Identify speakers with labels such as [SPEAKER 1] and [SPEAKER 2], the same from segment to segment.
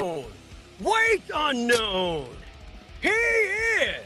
[SPEAKER 1] Weight unknown. He is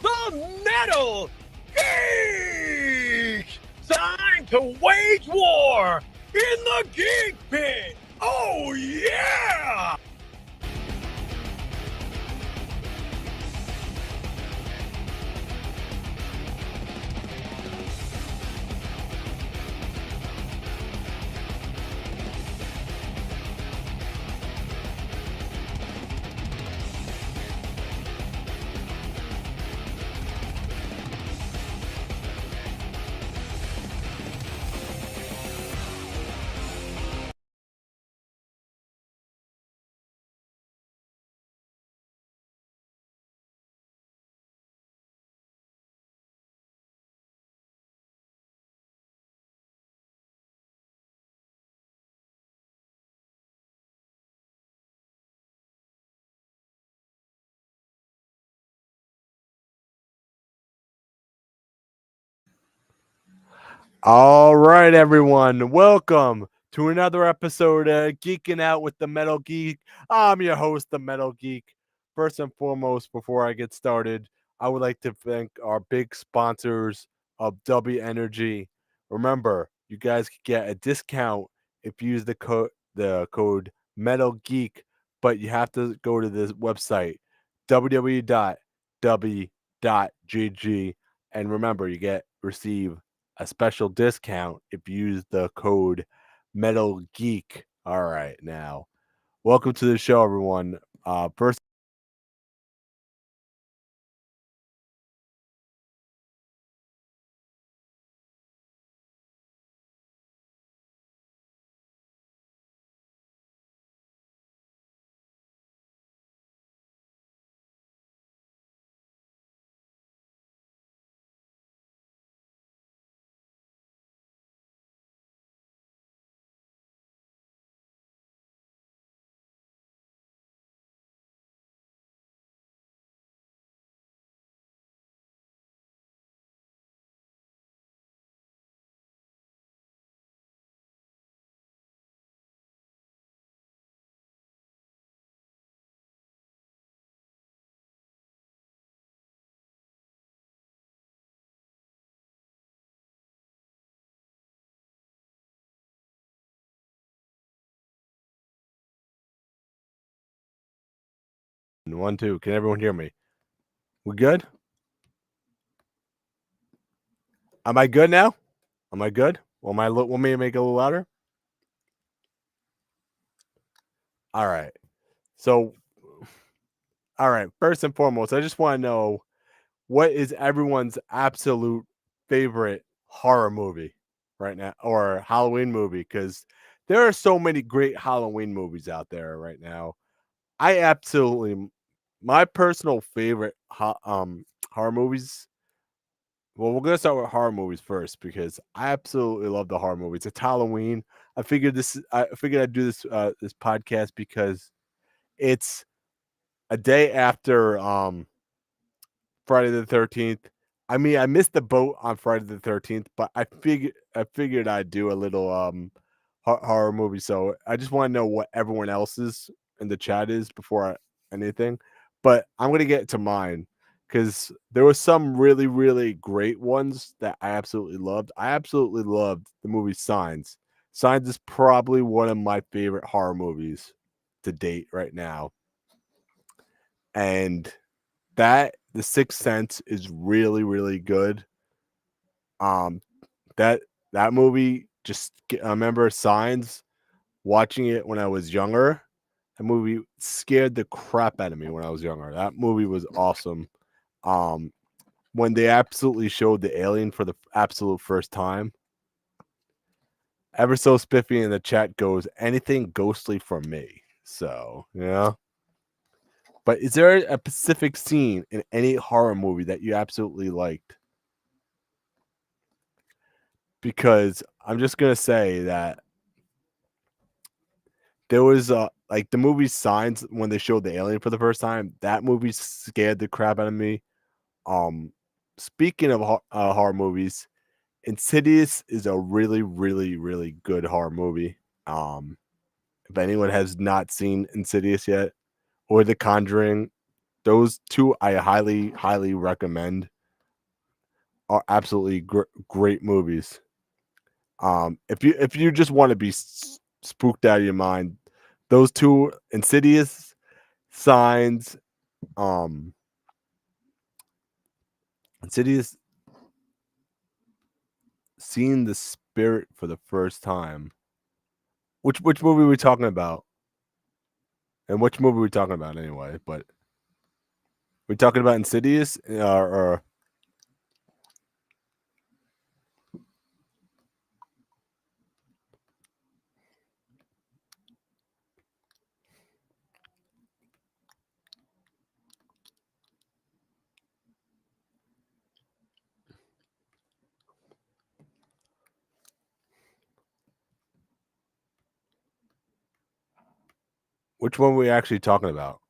[SPEAKER 1] the Metal Geek. Time to wage war in the Geek Pit. Oh yeah!
[SPEAKER 2] All right, everyone. Welcome to another episode of Geeking Out with the Metal Geek. I'm your host, the Metal Geek. First and foremost, before I get started, I would like to thank our big sponsors of W Energy. Remember, you guys can get a discount if you use the code Metal Geek, but you have to go to this website www.w.gg, and remember, you receive a special discount if you use the code Metal Geek. All right, now welcome to the show, everyone. First. One, two. Can everyone hear me? We good? Am I good now? Am I good? Want me to make it a little louder? All right. So, all right. First and foremost, I just want to know what is everyone's absolute favorite horror movie right now, or Halloween movie? Because there are so many great Halloween movies out there right now. I absolutely, my personal favorite horror movies. Well, we're gonna start with horror movies first because I absolutely love the horror movies. It's Halloween. I figured I'd do this podcast because it's a day after Friday the 13th. I mean, I missed the boat on Friday the 13th, but I figured I'd do a little horror movie. So I just want to know what everyone else's in the chat is before anything. But I'm gonna get to mine because there were some really, really great ones that I absolutely loved. I absolutely loved the movie Signs. Signs is probably one of my favorite horror movies to date right now. And that The Sixth Sense is really, really good. Um, that that movie I remember Signs, watching it when I was younger. That movie scared the crap out of me when I was younger. That movie was awesome. Um, when they absolutely showed the alien for the absolute first time. Ever so spiffy in the chat goes, anything ghostly from me. So, yeah. But is there a specific scene in any horror movie that you absolutely liked? Because I'm just gonna say that there was like the movie Signs when they showed the alien for the first time. That movie scared the crap out of me. Um, Speaking of horror movies, Insidious is a really, really, really good horror movie. Um, If anyone has not seen Insidious yet or The Conjuring, those two I highly, highly recommend. Are absolutely great movies. If you just want to be spooked out of your mind, those two, Insidious, Signs, um, Insidious, seeing the spirit for the first time. Which movie are we talking about? And which movie are we talking about anyway? But we talking about Insidious or which one are we actually talking about?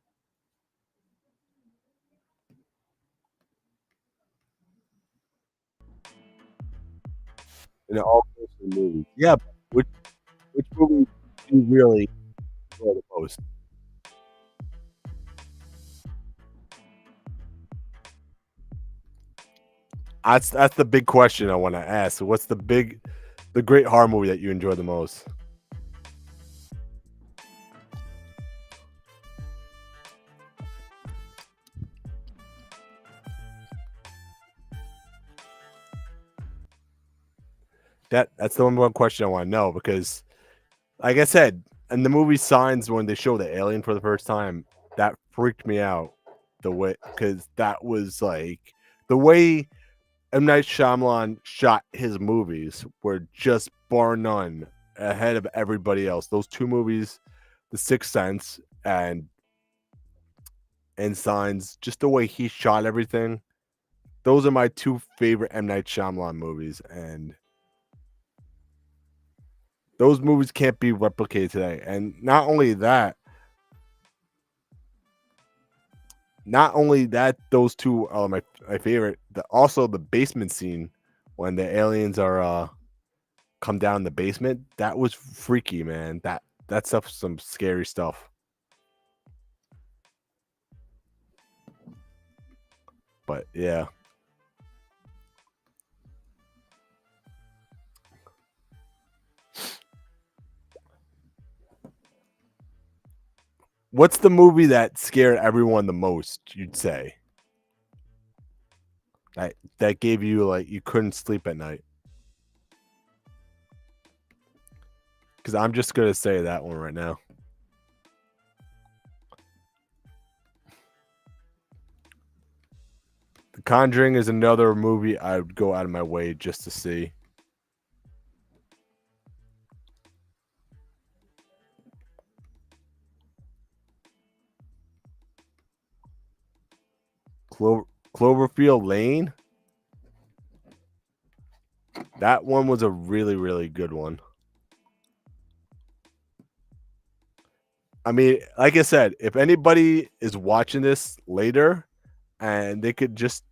[SPEAKER 2] In all movies. Yeah, but which movie do you really enjoy the most? That's the big question I want to ask. So what's the great horror movie that you enjoy the most? That's the number one question I want to know because, like I said, in the movie Signs, when they show the alien for the first time, that freaked me out. The way because that was like the way M Night Shyamalan shot his movies were just bar none ahead of everybody else. Those two movies, The Sixth Sense and Signs, just the way he shot everything. Those are my two favorite M Night Shyamalan movies, and those movies can't be replicated today. And not only that, those two are my favorite. Also the basement scene when the aliens are come down the basement. That was freaky, man. That stuff, some scary stuff. But yeah. What's the movie that scared everyone the most, you'd say? That gave you like you couldn't sleep at night? Because I'm just gonna say that one right now. The Conjuring is another movie I would go out of my way just to see. Cloverfield Lane. That one was a really, really good one. I mean, like I said, if anybody is watching this later and they could just,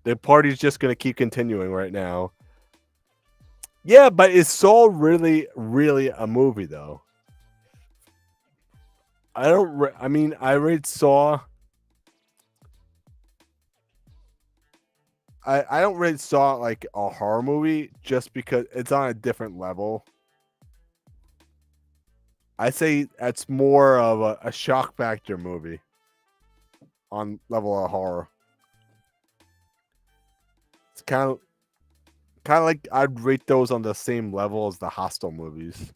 [SPEAKER 2] the party's just going to keep continuing right now. Yeah, but is Saw really, really a movie, though? I mean, I read Saw. I don't really Saw like a horror movie just because it's on a different level. I say that's more of a shock factor movie on level of horror. It's kind of like I'd rate those on the same level as the Hostel movies.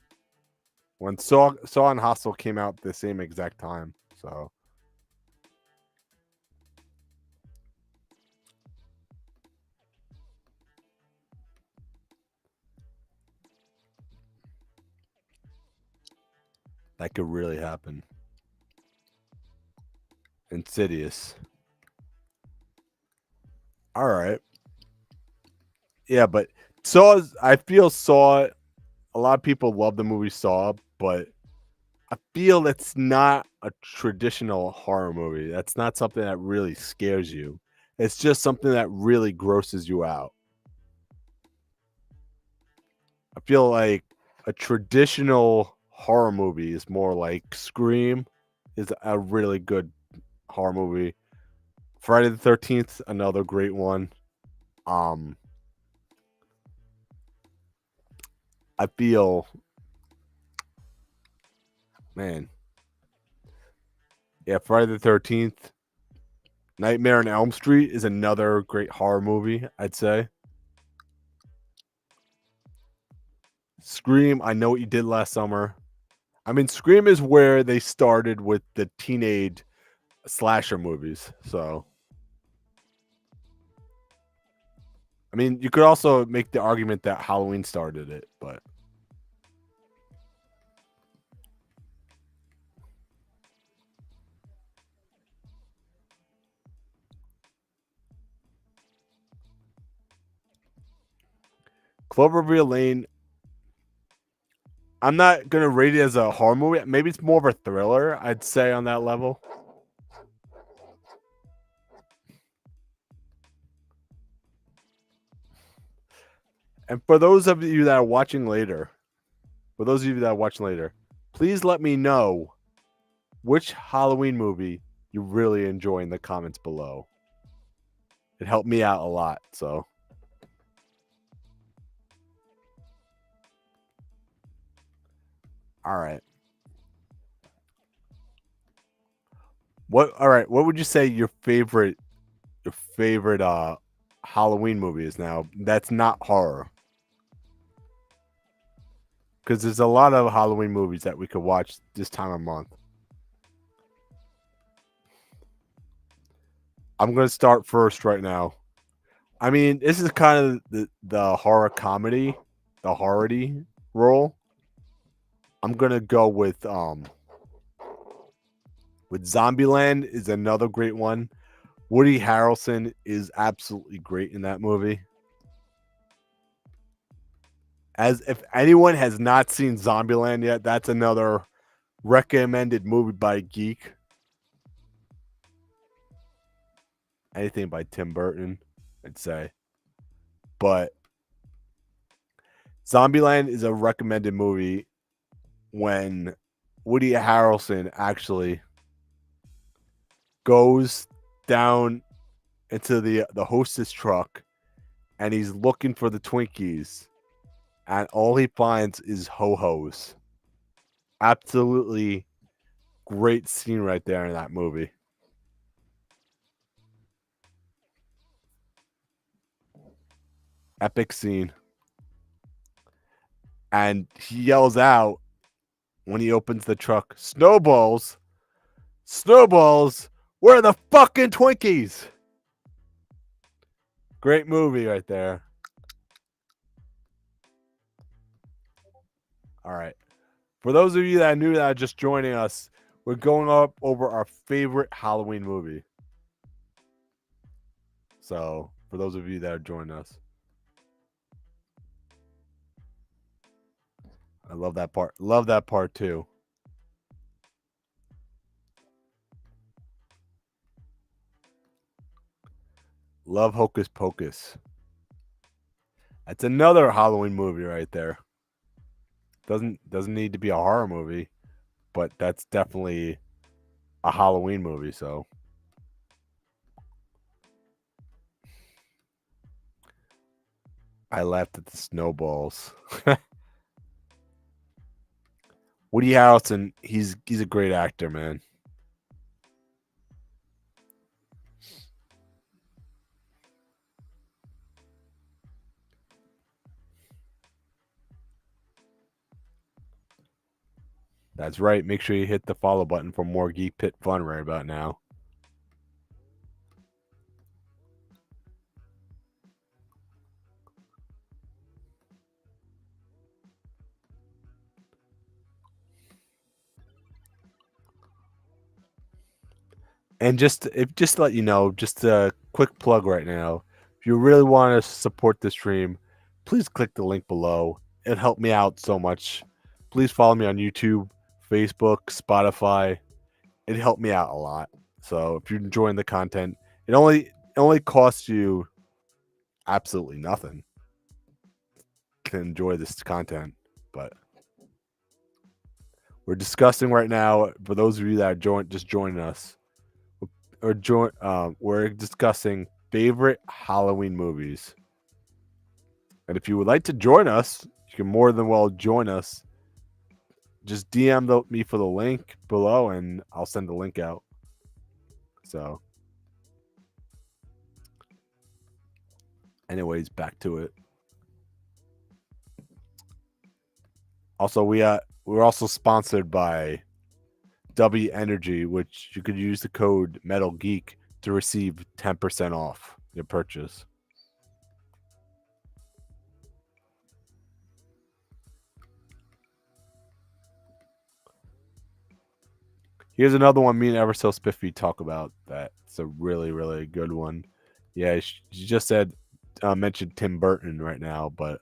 [SPEAKER 2] When Saw and Hostel came out the same exact time, so that could really happen. Insidious. All right. Yeah, but I feel Saw. A lot of people love the movie Saw, but I feel it's not a traditional horror movie. That's not something that really scares you. It's just something that really grosses you out. I feel like a traditional horror movie is more like Scream is a really good horror movie. Friday the 13th, another great one. I feel, man, yeah, Friday the 13th. Nightmare on Elm Street is another great horror movie, I'd say. Scream, I Know What You Did Last Summer. I mean, Scream is where they started with the teenage slasher movies. So, I mean, you could also make the argument that Halloween started it, but Cloverfield Lane, I'm not gonna rate it as a horror movie. Maybe it's more of a thriller, I'd say, on that level. And for those of you that are watching later, please let me know which Halloween movie you really enjoy in the comments below. It helped me out a lot. So, all right. What would you say your favorite Halloween movie is now? That's not horror. Because there's a lot of Halloween movies that we could watch this time of month. I'm gonna start first right now. I mean, this is kind of the horror comedy, the horror-y role. I'm gonna go with Zombieland is another great one. Woody Harrelson is absolutely great in that movie. As if anyone has not seen Zombieland yet, that's another recommended movie by Geek. Anything by Tim Burton, I'd say. But Zombieland is a recommended movie when Woody Harrelson actually goes down into the hostess truck and he's looking for the Twinkies and all he finds is ho-hos. Absolutely great scene right there in that movie. Epic scene. And he yells out when he opens the truck, "Snowballs! Snowballs! Where are the fucking Twinkies?" Great movie right there. All right. For those of you that are new that are just joining us, we're going up over our favorite Halloween movie. So, for those of you that are joining us, I love that part. Love that part too. Love Hocus Pocus. That's another Halloween movie right there. Doesn't need to be a horror movie, but that's definitely a Halloween movie, so I laughed at the snowballs. Woody Harrelson, he's a great actor, man. That's right. Make sure you hit the follow button for more Geek Pit fun right about now. And just to let you know, just a quick plug right now. If you really want to support the stream, please click the link below. It helped me out so much. Please follow me on YouTube, Facebook, Spotify. It helped me out a lot. So if you're enjoying the content, it only costs you absolutely nothing to enjoy this content. But We're discussing right now, for those of you that are just joining us, we're discussing favorite Halloween movies. And if you would like to join us, you can more than well join us. Just me for the link below, and I'll send the link out. So, anyways, back to it. Also, we're also sponsored by W Energy, which you could use the code Metal Geek to receive 10% off your purchase. Here's another one me and Everso Spiffy talk about. That's a really, really good one. Yeah, she just said mentioned Tim Burton right now, but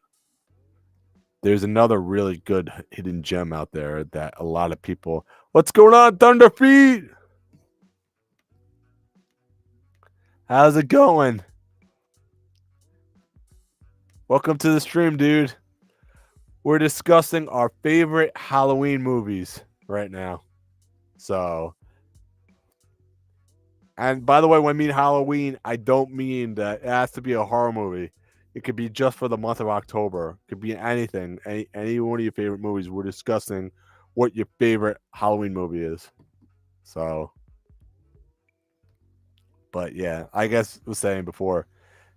[SPEAKER 2] there's another really good hidden gem out there that a lot of people. What's going on, Thunderfeet? How's it going? Welcome to the stream, dude. We're discussing our favorite Halloween movies right now. So, and by the way, when I mean Halloween, I don't mean that it has to be a horror movie. It could be just for the month of October. It could be anything, any one of your favorite movies. We're discussing what your favorite Halloween movie is. So, but yeah, I guess I was saying before,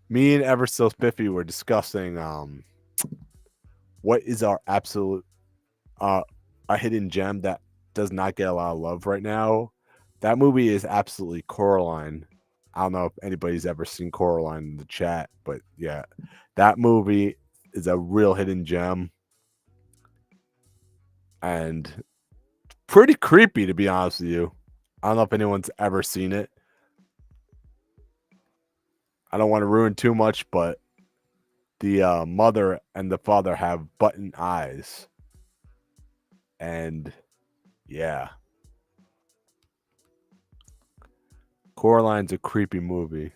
[SPEAKER 2] me and Everstill Spiffy were discussing what is our absolute a hidden gem that does not get a lot of love right now. That movie is absolutely Coraline. I don't know if anybody's ever seen Coraline in the chat, but yeah, that movie is a real hidden gem and pretty creepy, to be honest with you. I don't know if anyone's ever seen it. I don't want to ruin too much, but the mother and the father have button eyes. And yeah, Coraline's a creepy movie.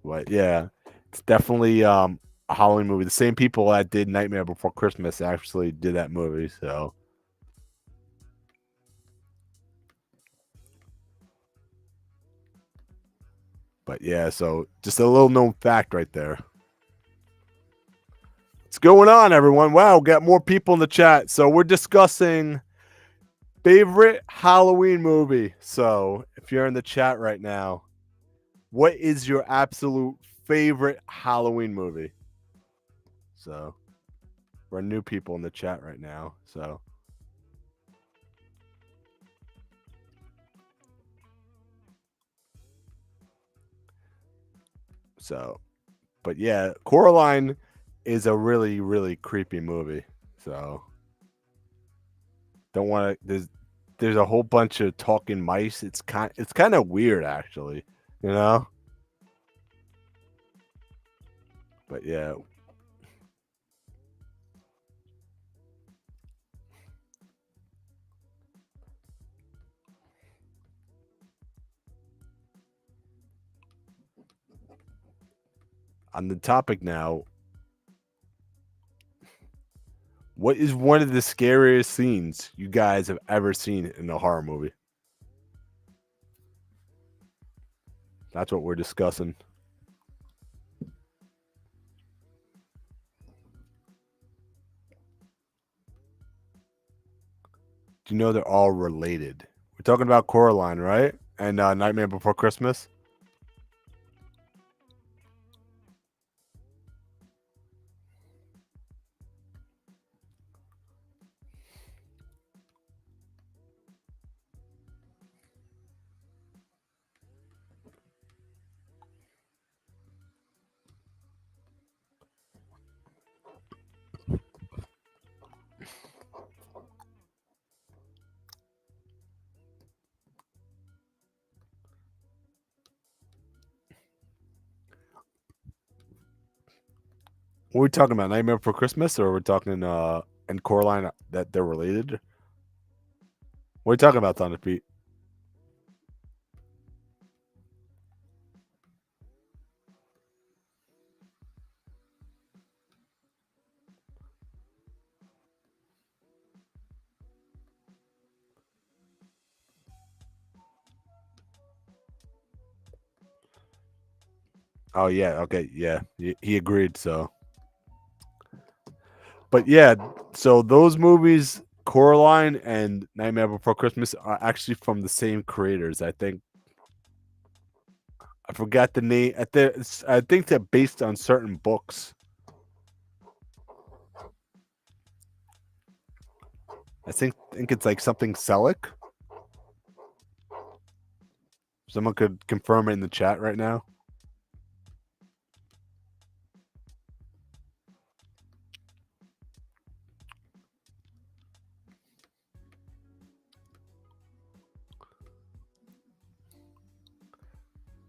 [SPEAKER 2] But yeah, it's definitely a Halloween movie. The same people that did Nightmare Before Christmas actually did that movie. So, but yeah, so just a little known fact right there. What's going on, everyone? Wow, got more people in the chat. So we're discussing favorite Halloween movie. So if you're in the chat right now, what is your absolute favorite Halloween movie? So we're new people in the chat right now. So, but yeah, Coraline is a really, really creepy movie. So don't want to. There's a whole bunch of talking mice. It's kind of weird actually, you know. But yeah. On the topic now, what is one of the scariest scenes you guys have ever seen in a horror movie? That's what we're discussing. Do you know they're all related? We're talking about Coraline, right? And Nightmare Before Christmas. What are we talking about? Nightmare Before Christmas, or we're talking and Coraline that they're related? What are you talking about, Thunder Pete? Oh yeah, okay, yeah, he agreed. So, but yeah, so those movies, Coraline and Nightmare Before Christmas, are actually from the same creators. I think I forgot the name. I think they're based on certain books. I think it's like something Selleck. Someone could confirm it in the chat right now.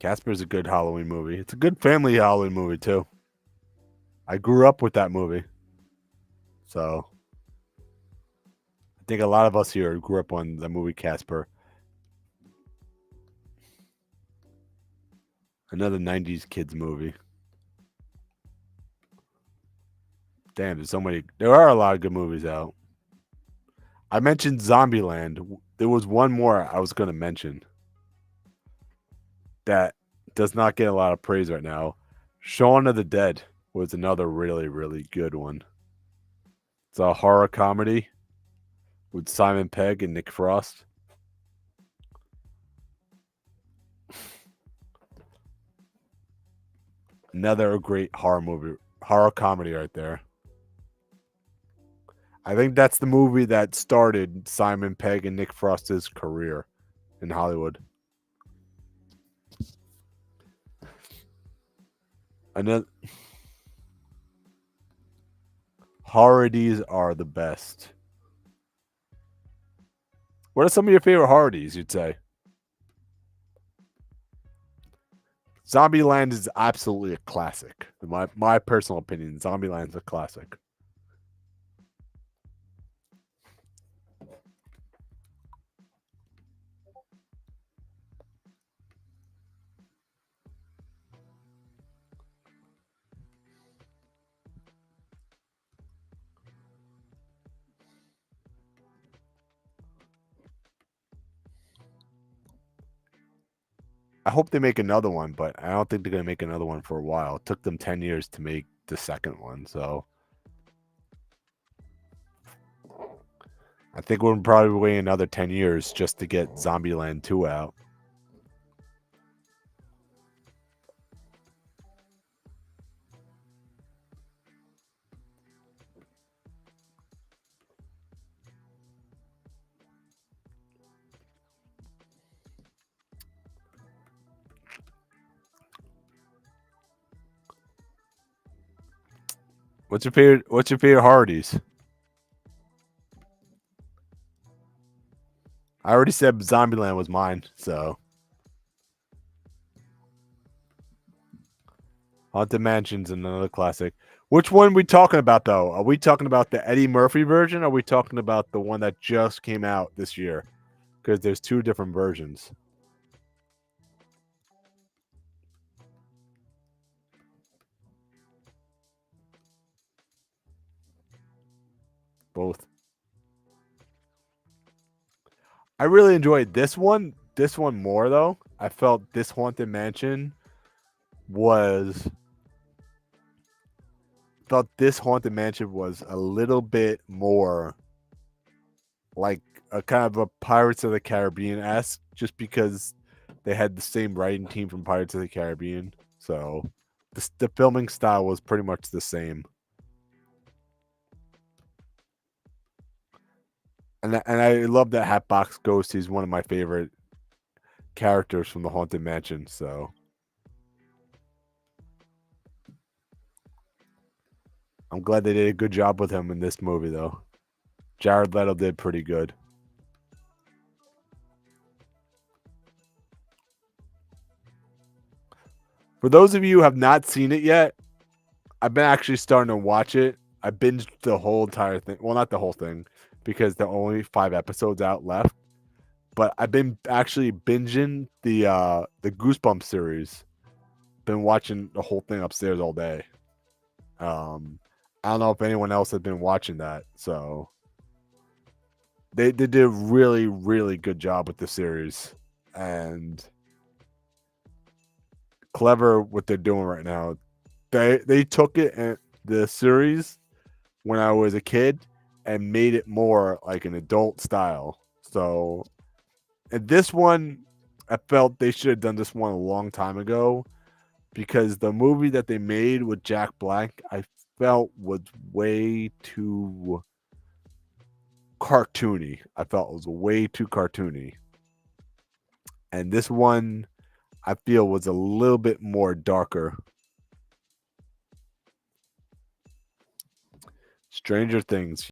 [SPEAKER 2] Casper's a good Halloween movie. It's a good family Halloween movie too. I grew up with that movie, so I think a lot of us here grew up on the movie Casper. Another '90s kids movie. Damn, there's so many. There are a lot of good movies out. I mentioned Zombieland. There was one more I was going to mention that does not get a lot of praise right now. Shaun of the Dead was another really, really good one. It's a horror comedy with Simon Pegg and Nick Frost. Another great horror comedy right there. I think that's the movie that started Simon Pegg and Nick Frost's career in Hollywood. Another Horror-dies are the best. What are some of your favorite horror-dies, you'd say? Zombieland is absolutely a classic. In my personal opinion, Zombieland's a classic. I hope they make another one, but I don't think they're gonna make another one for a while. It took them 10 years to make the second one, so I think we're probably waiting another 10 years just to get Zombieland 2 out. What's your favorite horror-dies? I already said Zombieland was mine, so Haunted Mansion's another classic. Which one are we talking about though? Are we talking about the Eddie Murphy version? Or are we talking about the one that just came out this year? Because there's two different versions. Both. I really enjoyed this one. This one more though. I felt this Haunted Mansion was a little bit more like a kind of a Pirates of the Caribbean esque, just because they had the same writing team from Pirates of the Caribbean. So the filming style was pretty much the same. And I love that Hatbox Ghost. He's one of my favorite characters from the Haunted Mansion. So I'm glad they did a good job with him in this movie, though. Jared Leto did pretty good. For those of you who have not seen it yet, I've been actually starting to watch it. I binged the whole entire thing. Well, not the whole thing, because there are only 5 episodes out left. But I've been actually binging the Goosebumps series. Been watching the whole thing upstairs all day. I don't know if anyone else has been watching that. So they did a really, really good job with the series. And clever what they're doing right now. They took it in the series when I was a kid and made it more like an adult style. So, and this one, I felt they should have done this one a long time ago because the movie that they made with Jack Black, I felt was way too cartoony. I felt it was way too cartoony. And this one, I feel, was a little bit more darker. Stranger Things.